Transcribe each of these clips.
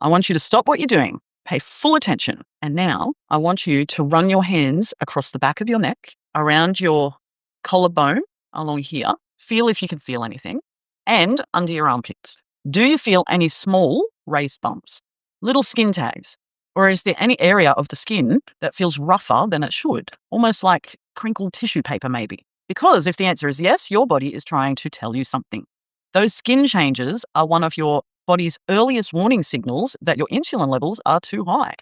I want you to stop what you're doing, pay full attention. And now I want you to run your hands across the back of your neck, around your collarbone, along here. Feel if you can feel anything, and under your armpits. Do you feel any small raised bumps, little skin tags? Or is there any area of the skin that feels rougher than it should, almost like crinkled tissue paper maybe? Because if the answer is yes, your body is trying to tell you something. Those skin changes are one of your body's earliest warning signals that your insulin levels are too high.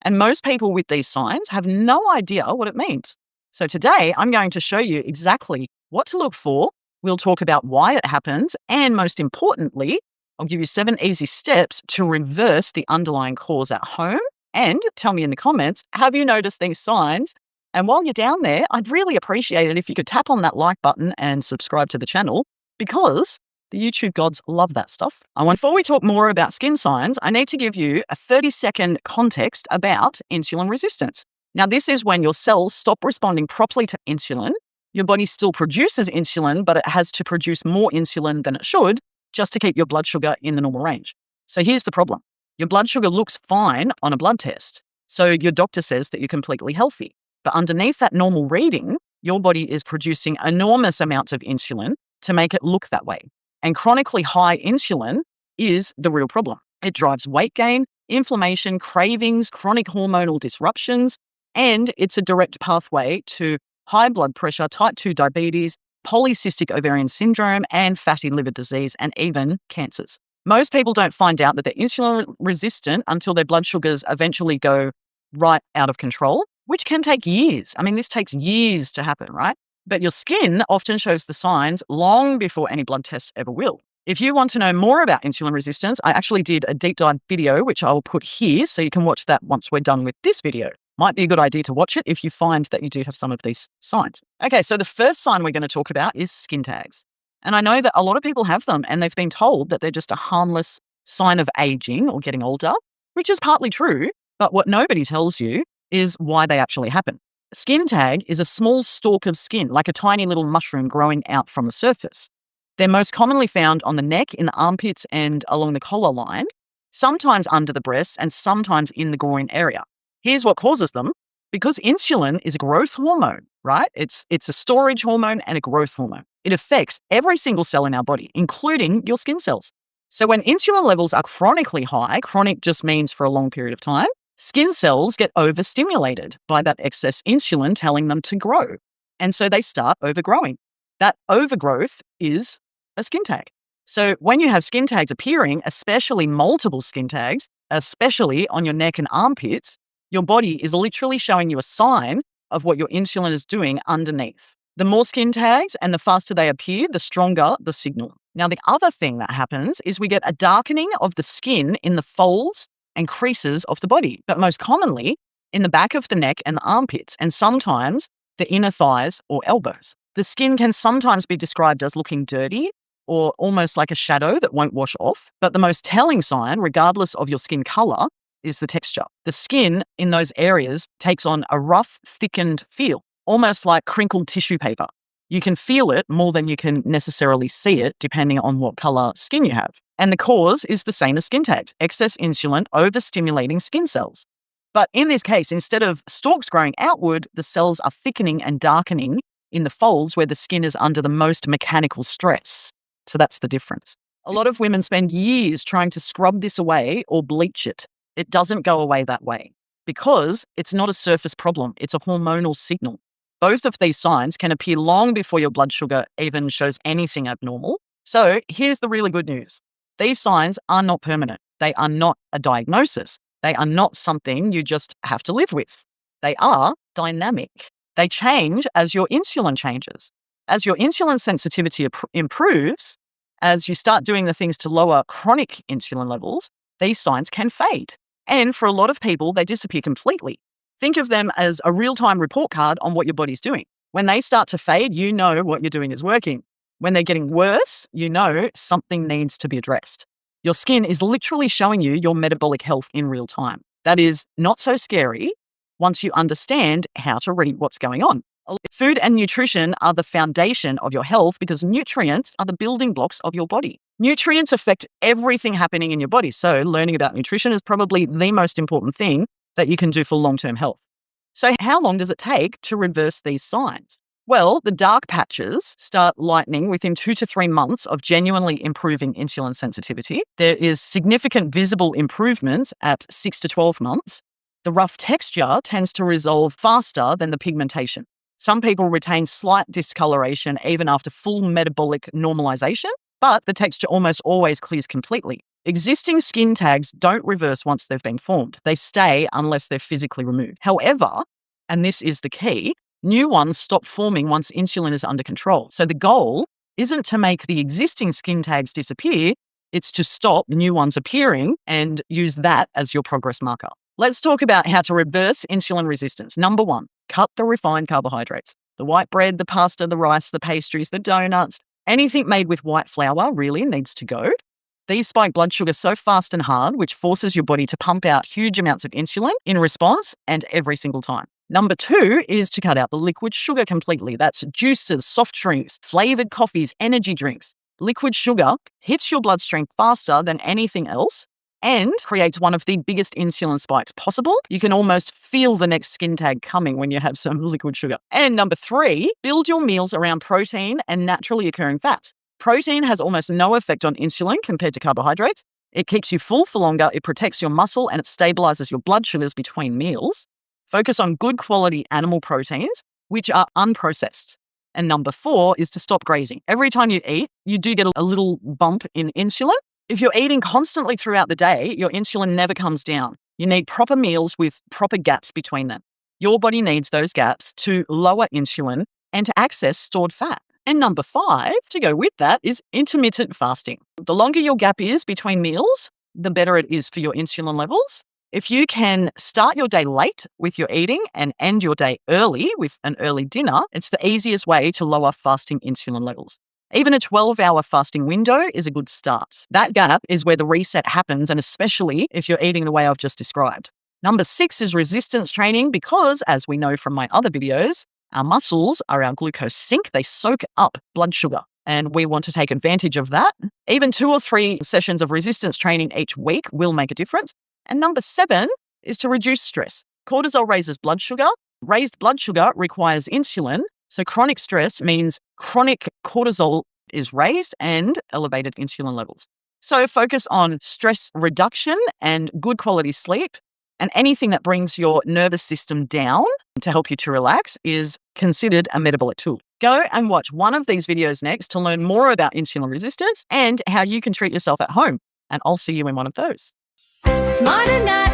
And most people with these signs have no idea what it means. So today I'm going to show you exactly what to look for. We'll talk about why it happens. And most importantly, I'll give you 7 easy steps to reverse the underlying cause at home. And tell me in the comments, have you noticed these signs? And while you're down there, I'd really appreciate it if you could tap on that like button and subscribe to the channel, because the YouTube gods love that stuff. Before we talk more about skin signs, I need to give you a 30-second context about insulin resistance. Now, this is when your cells stop responding properly to insulin. Your body still produces insulin, but it has to produce more insulin than it should just to keep your blood sugar in the normal range. So here's the problem. Your blood sugar looks fine on a blood test. So your doctor says that you're completely healthy. But underneath that normal reading, your body is producing enormous amounts of insulin to make it look that way. And chronically high insulin is the real problem. It drives weight gain, inflammation, cravings, chronic hormonal disruptions, and it's a direct pathway to high blood pressure, type 2 diabetes, polycystic ovarian syndrome, and fatty liver disease, and even cancers. Most people don't find out that they're insulin resistant until their blood sugars eventually go right out of control, which can take years. I mean, this takes years to happen, right? But your skin often shows the signs long before any blood test ever will. If you want to know more about insulin resistance, I actually did a deep dive video, which I will put here so you can watch that once we're done with this video. Might be a good idea to watch it if you find that you do have some of these signs. Okay, so the first sign we're going to talk about is skin tags. And I know that a lot of people have them and they've been told that they're just a harmless sign of aging or getting older, which is partly true, but what nobody tells you is why they actually happen. A skin tag is a small stalk of skin, like a tiny little mushroom growing out from the surface. They're most commonly found on the neck, in the armpits, and along the collar line, sometimes under the breasts and sometimes in the groin area. Here's what causes them. Because insulin is a growth hormone, right? It's a storage hormone and a growth hormone. It affects every single cell in our body, including your skin cells. So when insulin levels are chronically high, chronic just means for a long period of time, skin cells get overstimulated by that excess insulin telling them to grow. And so they start overgrowing. That overgrowth is a skin tag. So when you have skin tags appearing, especially multiple skin tags, especially on your neck and armpits, your body is literally showing you a sign of what your insulin is doing underneath. The more skin tags and the faster they appear, the stronger the signal. Now, the other thing that happens is we get a darkening of the skin in the folds and creases of the body, but most commonly in the back of the neck and the armpits, and sometimes the inner thighs or elbows. The skin can sometimes be described as looking dirty or almost like a shadow that won't wash off, but the most telling sign, regardless of your skin color, is the texture. The skin in those areas takes on a rough, thickened feel, almost like crinkled tissue paper. You can feel it more than you can necessarily see it, depending on what color skin you have. And the cause is the same as skin tags, excess insulin overstimulating skin cells. But in this case, instead of stalks growing outward, the cells are thickening and darkening in the folds where the skin is under the most mechanical stress. So that's the difference. A lot of women spend years trying to scrub this away or bleach it. It doesn't go away that way because it's not a surface problem. It's a hormonal signal. Both of these signs can appear long before your blood sugar even shows anything abnormal. So here's the really good news. These signs are not permanent. They are not a diagnosis. They are not something you just have to live with. They are dynamic. They change as your insulin changes. As your insulin sensitivity improves, as you start doing the things to lower chronic insulin levels, these signs can fade. And for a lot of people, they disappear completely. Think of them as a real-time report card on what your body's doing. When they start to fade, you know what you're doing is working. When they're getting worse, you know something needs to be addressed. Your skin is literally showing you your metabolic health in real time. That is not so scary once you understand how to read what's going on. Food and nutrition are the foundation of your health because nutrients are the building blocks of your body. Nutrients affect everything happening in your body. So learning about nutrition is probably the most important thing that you can do for long-term health. So how long does it take to reverse these signs? Well, the dark patches start lightening within 2 to 3 months of genuinely improving insulin sensitivity. There is significant visible improvements at 6 to 12 months. The rough texture tends to resolve faster than the pigmentation. Some people retain slight discoloration even after full metabolic normalization, but the texture almost always clears completely. Existing skin tags don't reverse once they've been formed. They stay unless they're physically removed. However, and this is the key, new ones stop forming once insulin is under control. So the goal isn't to make the existing skin tags disappear, it's to stop new ones appearing and use that as your progress marker. Let's talk about how to reverse insulin resistance. Number 1, cut the refined carbohydrates. The white bread, the pasta, the rice, the pastries, the donuts, anything made with white flour really needs to go. These spike blood sugar so fast and hard, which forces your body to pump out huge amounts of insulin in response and every single time. Number 2 is to cut out the liquid sugar completely. That's juices, soft drinks, flavored coffees, energy drinks. Liquid sugar hits your bloodstream faster than anything else and creates one of the biggest insulin spikes possible. You can almost feel the next skin tag coming when you have some liquid sugar. And number 3, build your meals around protein and naturally occurring fats. Protein has almost no effect on insulin compared to carbohydrates. It keeps you full for longer, it protects your muscle, and it stabilizes your blood sugars between meals. Focus on good quality animal proteins, which are unprocessed. And number 4 is to stop grazing. Every time you eat, you do get a little bump in insulin. If you're eating constantly throughout the day, your insulin never comes down. You need proper meals with proper gaps between them. Your body needs those gaps to lower insulin and to access stored fat. And number 5, to go with that, is intermittent fasting. The longer your gap is between meals, the better it is for your insulin levels. If you can start your day late with your eating and end your day early with an early dinner, it's the easiest way to lower fasting insulin levels. Even a 12-hour fasting window is a good start. That gap is where the reset happens, and especially if you're eating the way I've just described. Number 6 is resistance training because, as we know from my other videos, our muscles are our glucose sink. They soak up blood sugar, and we want to take advantage of that. Even 2 or 3 sessions of resistance training each week will make a difference. And number 7 is to reduce stress. Cortisol raises blood sugar. Raised blood sugar requires insulin. So chronic stress means chronic cortisol is raised and elevated insulin levels. So focus on stress reduction and good quality sleep. And anything that brings your nervous system down to help you to relax is considered a metabolic tool. Go and watch one of these videos next to learn more about insulin resistance and how you can treat yourself at home. And I'll see you in one of those. Smarternuthub.